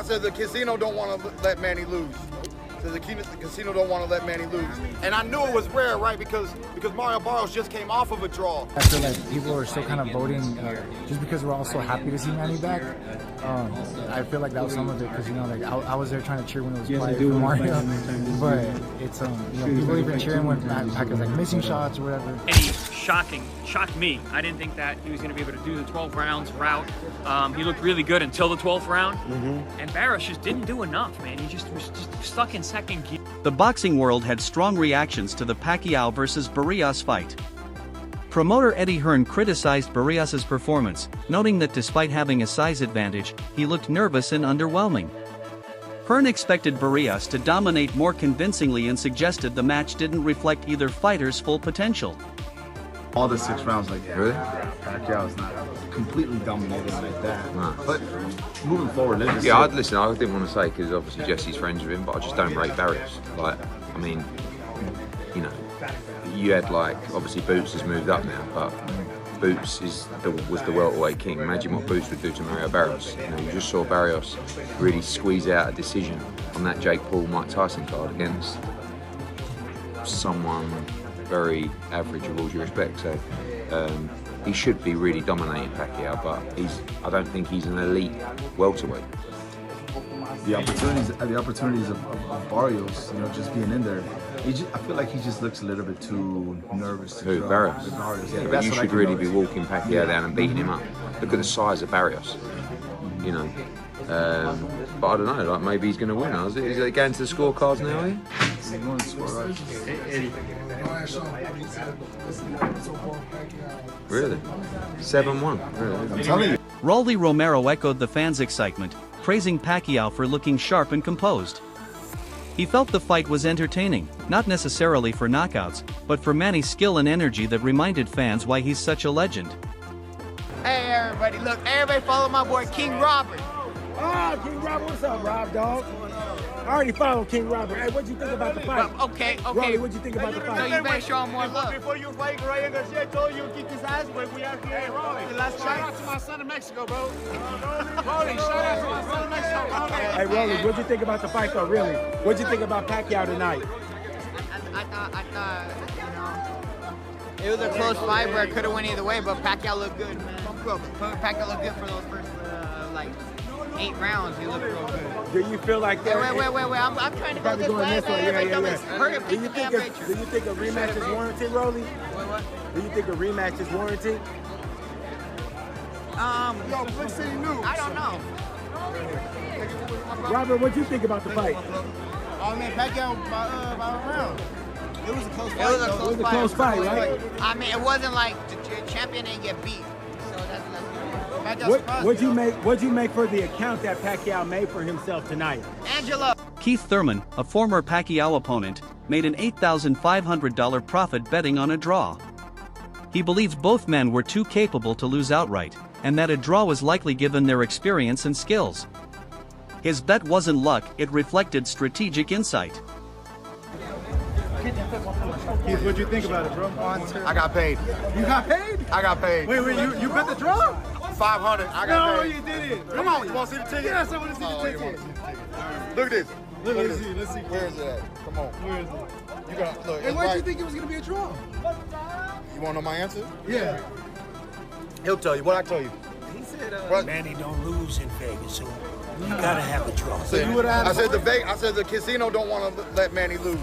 said the casino don't want to let Manny lose. The casino don't want to let Manny lose. And I knew it was rare, right? Because Mario Barrios just came off of a draw. I feel like people are still kind of voting just because we're all so happy to see Manny back. I feel like that was some of it because, you know, like I was there trying to cheer when it was quiet for Mario. But it's, you know, people even cheering when Pacquiao's like missing shots or whatever. And he shocked me. I didn't think that he was going to be able to do the 12 rounds route. He looked really good until the 12th round. And Barrios just didn't do enough, man. He just was stuck in second gear. The boxing world had strong reactions to the Pacquiao versus Barrios fight. Promoter Eddie Hearn criticized Barrios' performance, noting that despite having a size advantage, he looked nervous and underwhelming. Hearn expected Barrios to dominate more convincingly and suggested the match didn't reflect either fighter's full potential. All the 6 rounds like that. Really? Pacquiao is not completely dominating like that. No. But moving forward, yeah, I didn't want to say because obviously Jesse's friends with him, but I just don't rate Barrios. Like, I mean, you know, you had like obviously Boots has moved up now, but Boots was the welterweight king. Imagine what Boots would do to Mario Barrios. You know, you just saw Barrios really squeeze out a decision on that Jake Paul-Mike Tyson card against someone very average with all due respect. So he should be really dominating Pacquiao, but I don't think he's an elite welterweight. The opportunities of Barrios, you know, just being in there. I feel like he just looks a little bit too nervous. Who, Barrios? Yeah, but you should really be walking Pacquiao down and beating him up. Look at the size of Barrios. You know. But I don't know, like maybe he's going to win. Is he going to the scorecards now, are you? He's going to scorecards. Really? 7-1? Really? I'm telling you. Rolly Romero echoed the fans' excitement, praising Pacquiao for looking sharp and composed. He felt the fight was entertaining, not necessarily for knockouts, but for Manny's skill and energy that reminded fans why he's such a legend. Hey everybody, look, everybody follow my boy King Robbery. Ah, King Robert, what's up, Rob, dog? I already followed King Robert. Hey, what'd you think about the fight? Okay. Rolly, what'd you think about the So fight? you better show him more love. Before you fight, Ryan Garcia told you to kick his ass, but we out here. Hey, Rolly, the last shout out to my son in Mexico, bro. Rolly, shout out to my son in Mexico, bro. Hey, Rolly, what'd you think about the fight, though, really? What'd you think about Pacquiao tonight? I thought, you know, it was a close fight where it could have went either way, but Pacquiao looked good, man. Pacquiao looked good for those first, 8 rounds. He looked real good. Do you feel like that? Wait. I'm trying to go this way. Yeah. Do you think a rematch is warranted, Rolly? What? Do you think a rematch is warranted? Yo, Flip City News. I don't know. Robert, what'd you think about the fight? Oh man, Pacquiao by a round. It was a close fight. It was a close fight, right? I mean, it wasn't like the champion didn't get beat. So that's What'd you make for the account that Pacquiao made for himself tonight? Angela. Keith Thurman, a former Pacquiao opponent, made an $8,500 profit betting on a draw. He believed both men were too capable to lose outright, and that a draw was likely given their experience and skills. His bet wasn't luck, it reflected strategic insight. Keith, what'd you think about it, bro? I got paid. You got paid? I got paid. Wait, you bet the draw? 500. I got paid. No, you didn't. Come on, you want to see the ticket? Yes, I want to see the ticket. Look at this. Let's see. Where is it at? Come on. Where is it? You got look. And why did you think it was going to be a draw? You want to know my answer? Yeah. He'll tell you. What I tell you? He said, Manny don't lose in Vegas, so you gotta have a draw. So you would have. I said the casino don't want to let Manny lose.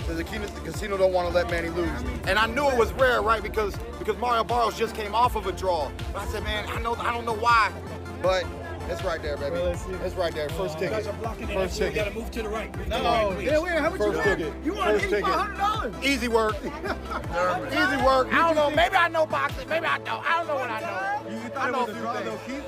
The casino don't want to let Manny lose. And I knew it was rare, right? Because Mario Barrios just came off of a draw. But I said, man, I don't know why. But it's right there, baby. It's right there. First ticket. First ticket. You gotta move to the right. No. Yeah, wait, how much First you ticket. You won $8,500. Easy work. Easy work. I don't know. Maybe I know boxing. Maybe I don't. I don't know what I know. You thought it was a draw, though, Keith?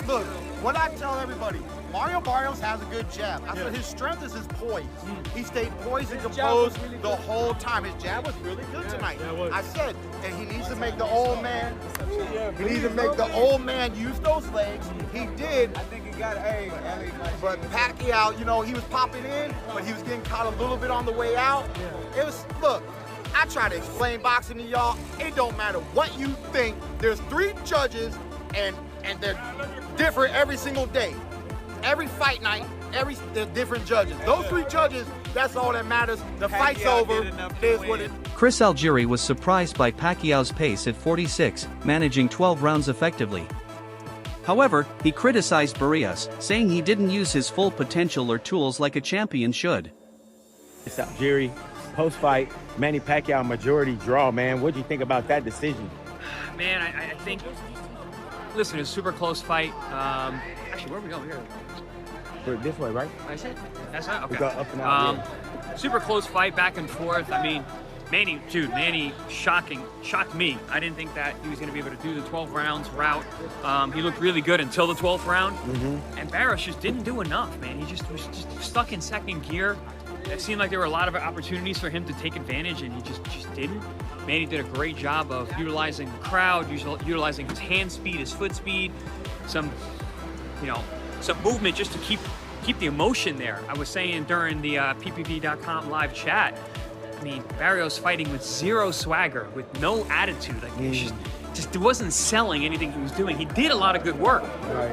Look, what I tell everybody, Mario Barrios has a good jab. I said his strength is his poise. He stayed poised and composed the whole time. His jab was really good tonight. I said, and he needs to make the old man. He needs to make the old man use those legs. He did. I think he got it. But Pacquiao, you know, he was popping in, but he was getting caught a little bit on the way out. It was, look, I try to explain boxing to y'all. It don't matter what you think. There's 3 judges, and they're different every single day. every fight night, there's different judges. Those 3 judges, that's all that matters. The fight's over. It is what it. Chris Algieri was surprised by Pacquiao's pace at 46, managing 12 rounds effectively. However, he criticized Barrios, saying he didn't use his full potential or tools like a champion should. It's Algieri, post-fight, Manny Pacquiao majority draw, man. What do you think about that decision? Man, I think, listen, it's a super close fight. Actually, where are we going here? We're this way, right? That's it? That's it? Okay. We got up and out, super close fight, back and forth. I mean, Manny shocked me. I didn't think that he was going to be able to do the 12 rounds route. He looked really good until the 12th round. And Barrios just didn't do enough, man. He just was stuck in second gear. It seemed like there were a lot of opportunities for him to take advantage, and he just didn't. Manny did a great job of utilizing the crowd, utilizing his hand speed, his foot speed, some movement just to keep the emotion there. I was saying during the PPV.com live chat, I mean, Barrios fighting with zero swagger, with no attitude. Like, it wasn't selling anything he was doing. He did a lot of good work,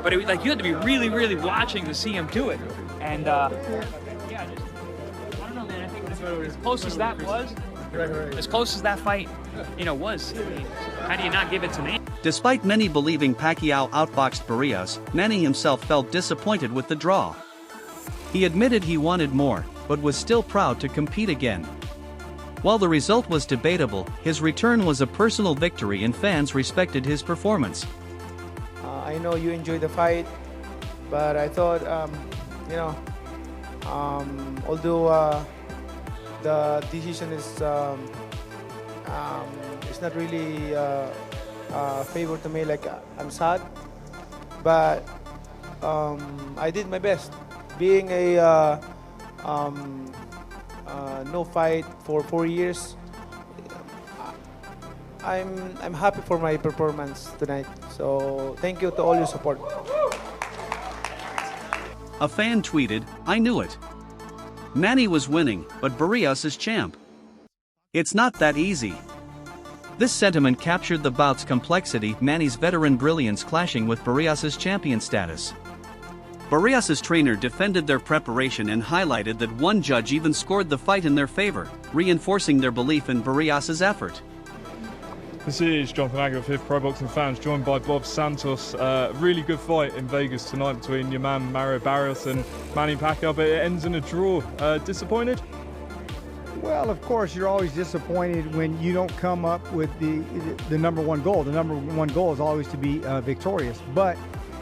but you had to be really, really watching to see him do it. And I don't know, man. I think as close as that was, as close as that fight, was. I mean, how do you not give it to Manny? Despite many believing Pacquiao outboxed Barrios, Manny himself felt disappointed with the draw. He admitted he wanted more, but was still proud to compete again. While the result was debatable, his return was a personal victory and fans respected his performance. I know you enjoyed the fight, but I thought, although the decision is not really favor to me, like I'm sad, but I did my best. Being a no fight for 4 years, I'm happy for my performance tonight. So thank you to all your support. A fan tweeted, "I knew it. Manny was winning, but Barrios is champ. It's not that easy." This sentiment captured the bout's complexity, Manny's veteran brilliance clashing with Barrios' champion status. Barrios' trainer defended their preparation and highlighted that one judge even scored the fight in their favor, reinforcing their belief in Barrios' effort. This is Jonathan Agger of Fifth Pro Boxing Fans, joined by Bob Santos. Really good fight in Vegas tonight between your man Mario Barrios and Manny Pacquiao, but it ends in a draw. Disappointed? Well, of course, you're always disappointed when you don't come up with the number one goal. The number one goal is always to be victorious. But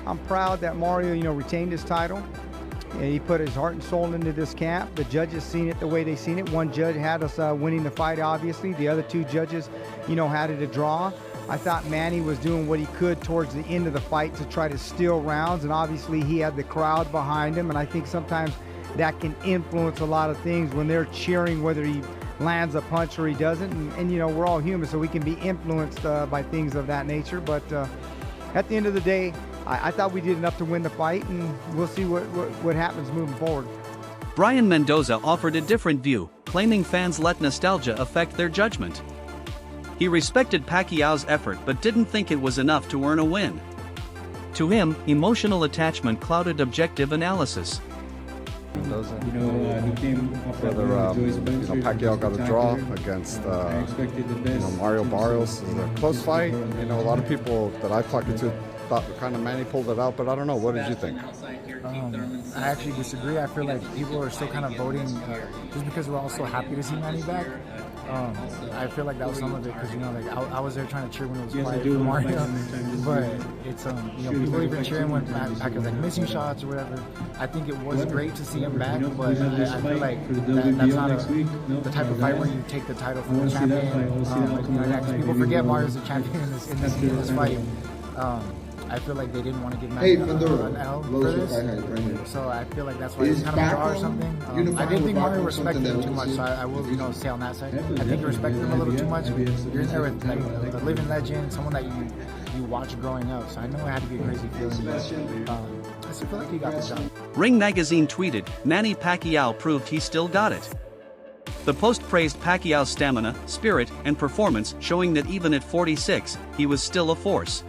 I'm proud that Mario, retained his title. And he put his heart and soul into this camp. The judges seen it the way they seen it. One judge had us winning the fight, obviously. The other 2 judges, had it a draw. I thought Manny was doing what he could towards the end of the fight to try to steal rounds, and obviously he had the crowd behind him, and I think sometimes that can influence a lot of things when they're cheering whether he lands a punch or he doesn't. And we're all human, so we can be influenced by things of that nature. But at the end of the day, I thought we did enough to win the fight, and we'll see what happens moving forward. Brian Mendoza offered a different view, claiming fans let nostalgia affect their judgment. He respected Pacquiao's effort but didn't think it was enough to earn a win. To him, emotional attachment clouded objective analysis. Whether Pacquiao got a draw against Mario Barrios, is a close fight. A lot of people that I've talked to thought kind of Manny pulled it out, but I don't know. What did you think? I actually disagree. I feel like people are still kind of voting just because we're all so happy to see Manny back. I feel like that was some of it because I was there trying to cheer when it was quiet for Mario, but it's people even cheering when Pacquiao's like missing shots or whatever. I think it was great to see him back, but I feel like that's not the type of fight where you take the title from the champion. People forget Mario's a champion in this fight. I feel like they didn't want to give Manny an L for this, so I feel like that's why it's kind of a draw or something. I didn't think Mario respected him too much, so I will say on that side. I think he respected him a little too much. You're in there with the living legend, someone that you watch growing up, so I know it had to be a crazy feeling, but I still feel like he got the job. Ring Magazine tweeted, Manny Pacquiao proved he still got it. The post praised Pacquiao's stamina, spirit, and performance, showing that even at 46, he was still a force.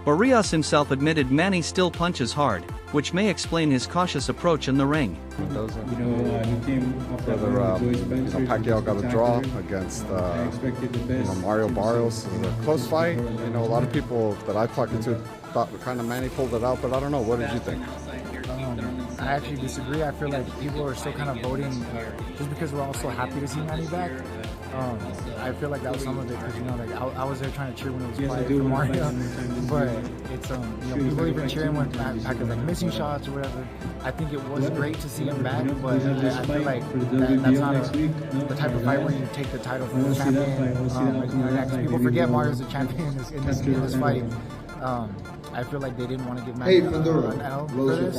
Barrios himself admitted Manny still punches hard, which may explain his cautious approach in the ring. Whether Pacquiao got a draw against Mario Barrios, it was a close fight. A lot of people that I talked to thought kind of Manny pulled it out, but I don't know. What did you think? I actually disagree. I feel like people are still kind of voting just because we're all so happy to see Manny back. I feel like that was some of it because like I was there trying to cheer when it was quiet for Mario, but it's people even cheering when Pacquiao's like missing shots or whatever. I think it was great to see him back, but I feel like that's not the type of fight where you take the title from the champion. People forget Mario's the champion in this fight. I feel like they didn't want to give Manny an L for this,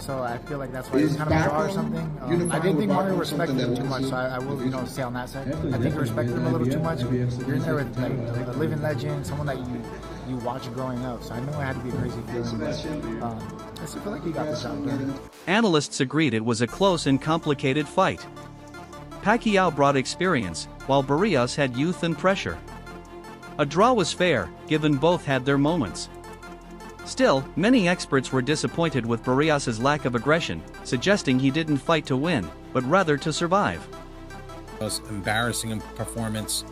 so I feel like that's why it's kind of a draw or something. I didn't think Mario respected him too much, so I will, say on that side. I think he respected him a little too much. You're in there with like a living legend, someone that you watch growing up, so I know it had to be a crazy feeling, but I feel like he got the job done. Analysts agreed it was a close and complicated fight. Pacquiao brought experience, while Barrios had youth and pressure. A draw was fair, given both had their moments. Still, many experts were disappointed with Barrios' lack of aggression, suggesting he didn't fight to win, but rather to survive. It was embarrassing performance,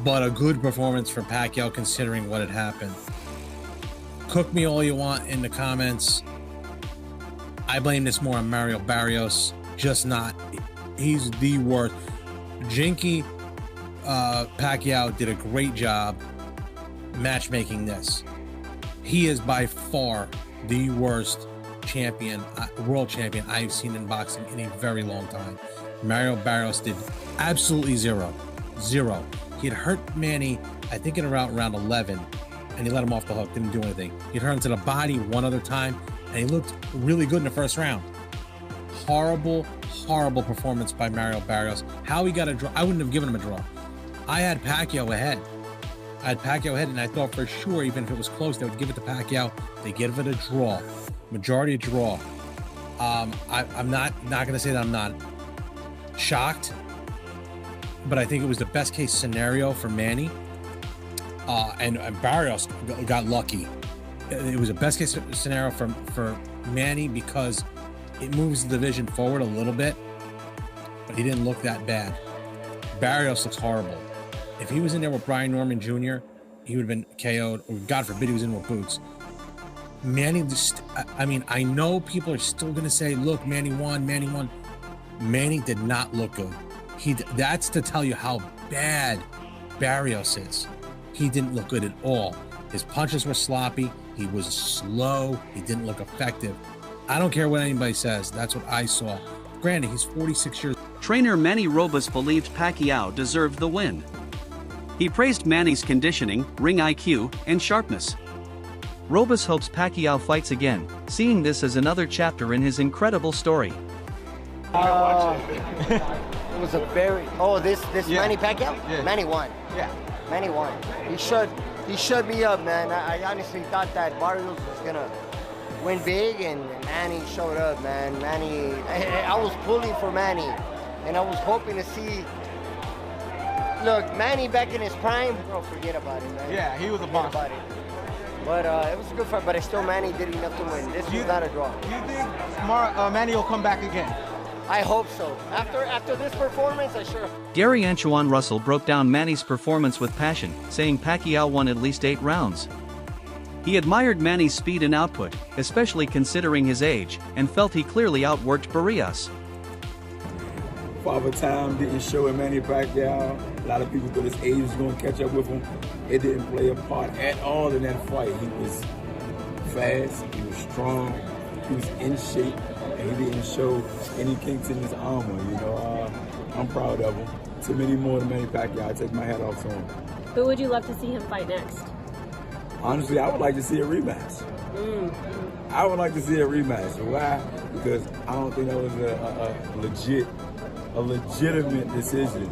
but a good performance for Pacquiao considering what had happened. Cook me all you want in the comments. I blame this more on Mario Barrios, just not. He's the worst. Jinky Pacquiao did a great job matchmaking this. He is by far the worst champion, world champion I've seen in boxing in a very long time. Mario Barrios did absolutely zero. He had hurt Manny, I think in around round 11, and he let him off the hook, didn't do anything. He hurt him to the body one other time, and he looked really good in the first round. Horrible performance by Mario Barrios. How he got a draw, I wouldn't have given him a draw. I had Pacquiao ahead. And I thought for sure, even if it was close, they would give it to Pacquiao. They give it a draw, majority draw. I'm not going to say that I'm not shocked, but I think it was the best case scenario for Manny. And Barrios got lucky. It was a best case scenario for Manny because it moves the division forward a little bit, but he didn't look that bad. Barrios looks horrible. If he was in there with Brian Norman Jr., he would have been KO'd, or God forbid he was in with Boots. Manny just, I know people are still going to say, look, Manny won. Manny did not look good. That's to tell you how bad Barrios is. He didn't look good at all. His punches were sloppy. He was slow. He didn't look effective. I don't care what anybody says. That's what I saw. Granted, he's 46 years. Trainer Manny Robes believed Pacquiao deserved the win. He praised Manny's conditioning, ring IQ, and sharpness. Robes hopes Pacquiao fights again, seeing this as another chapter in his incredible story. It was a very... Oh, this yeah. Manny Pacquiao? Yeah. Manny won. Yeah. Manny won. He shut me up, man. I honestly thought that Barrios was going to win big, and Manny showed up, man. I was pulling for Manny, and I was hoping to see... Look, Manny back in his prime, bro, forget about it, man. Yeah, he was a boss. But it was a good fight, but still Manny did enough to win. This was not a draw. Do you think Manny will come back again? I hope so. After this performance, I sure. Gary Antoine Russell broke down Manny's performance with passion, saying Pacquiao won at least 8 rounds. He admired Manny's speed and output, especially considering his age, and felt he clearly outworked Barrios. Father Time didn't show him Manny Pacquiao. A lot of people thought his age was going to catch up with him. It didn't play a part at all in that fight. He was fast, he was strong, he was in shape, and he didn't show any kinks in his armor. I'm proud of him. Too many more than Manny Pacquiao. I take my hat off to him. Who would you love to see him fight next? Honestly, I would like to see a rematch. I would like to see a rematch. Why? Because I don't think that was a legitimate decision.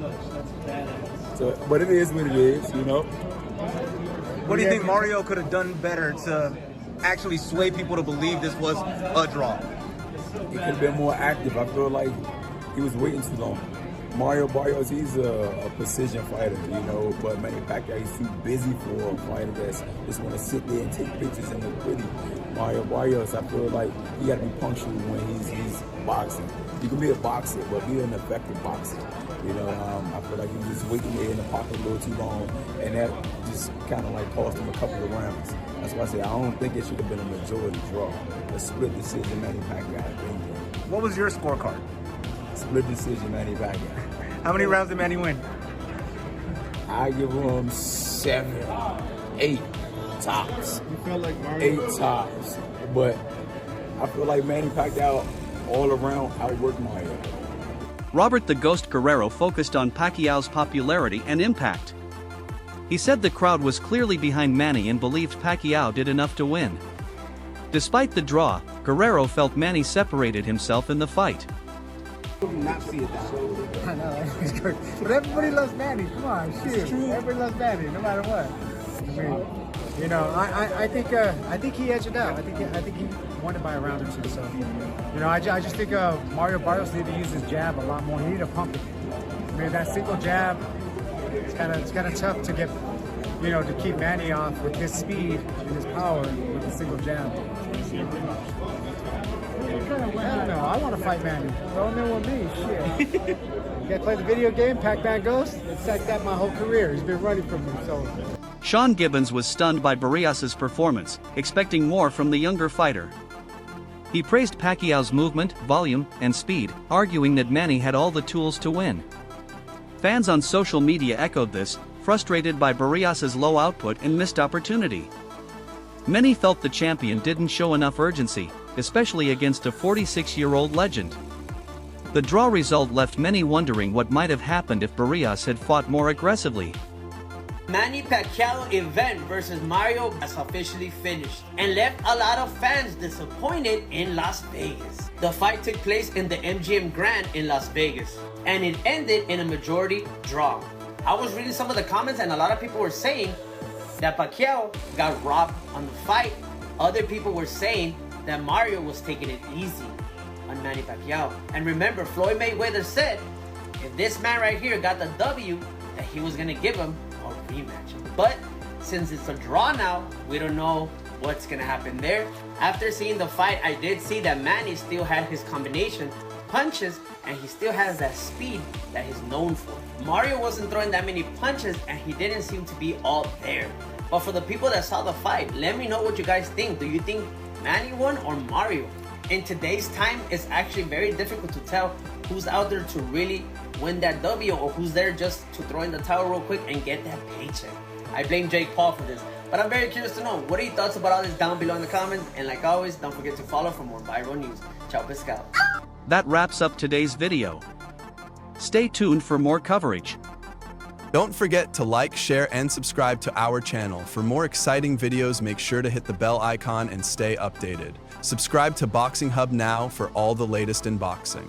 So, but it is what it is, What do you think Mario could have done better to actually sway people to believe this was a draw? He could have been more active. I feel like he was waiting too long. Mario Barrios, he's a precision fighter, you know, but Manny Pacquiao, he's too busy for a fighter that's just want to sit there and take pictures and look pretty. Mario Barrios, I feel like he got to be punctual when he's boxing. You can be a boxer, but be an effective boxer. You know, I feel like he was just waiting there in the pocket a little too long, and that just kind of like cost him a couple of rounds. That's why I say I don't think it should have been a majority draw. A split decision, Manny Pacquiao, I think. What was your scorecard? Split decision, Manny Pacquiao. How many rounds did Manny win? I give him 7, 8 tops. You felt like Mario? 8 tops. But I feel like Manny Pacquiao all around outworked Mario. Robert the Ghost Guerrero focused on Pacquiao's popularity and impact. He said the crowd was clearly behind Manny and believed Pacquiao did enough to win. Despite the draw, Guerrero felt Manny separated himself in the fight. Not see it that way. I know, but everybody loves Manny. Come on, shoot. Everybody loves Manny, no matter what. I mean, you know, I think he edged it out. I think he won it by a round or two. So, you know, I just think Mario Barrios needed to use his jab a lot more. He needed to pump it. I mean, that single jab, it's kind of tough to get, you know, to keep Manny off with his speed and his power with a single jab. I don't know. I want to fight Manny. Throw him in with me. Shit. You gotta play the video game, Pac-Man Ghost. It's like that my whole career. He's been running from me. So. Sean Gibbons was stunned by Barrios' performance, expecting more from the younger fighter. He praised Pacquiao's movement, volume, and speed, arguing that Manny had all the tools to win. Fans on social media echoed this, frustrated by Barrios' low output and missed opportunity. Many felt the champion didn't show enough urgency, especially against a 46-year-old legend. The draw result left many wondering what might have happened if Barrios had fought more aggressively. Manny Pacquiao event versus Mario has officially finished and left a lot of fans disappointed in Las Vegas. The fight took place in the MGM Grand in Las Vegas, and it ended in a majority draw. I was reading some of the comments and a lot of people were saying that Pacquiao got robbed on the fight. Other people were saying that Mario was taking it easy on Manny Pacquiao. And remember, Floyd Mayweather said if this man right here got the W, that he was gonna give him a rematch. But since it's a draw now, we don't know what's gonna happen there. After seeing the fight, I did see that Manny still had his combination punches and he still has that speed that he's known for. Mario wasn't throwing that many punches and he didn't seem to be all there. But for the people that saw the fight, let me know what you guys think. Do you think Manny won or Mario? In today's time, it's actually very difficult to tell who's out there to really win that W or who's there just to throw in the towel real quick and get that paycheck. I blame Jake Paul for this, but I'm very curious to know, what are your thoughts about all this down below in the comments? And like always, don't forget to follow for more viral news. Ciao, pescado. That wraps up today's video. Stay tuned for more coverage. Don't forget to like, share, and subscribe to our channel. For more exciting videos, make sure to hit the bell icon and stay updated. Subscribe to Boxing Hub now for all the latest in boxing.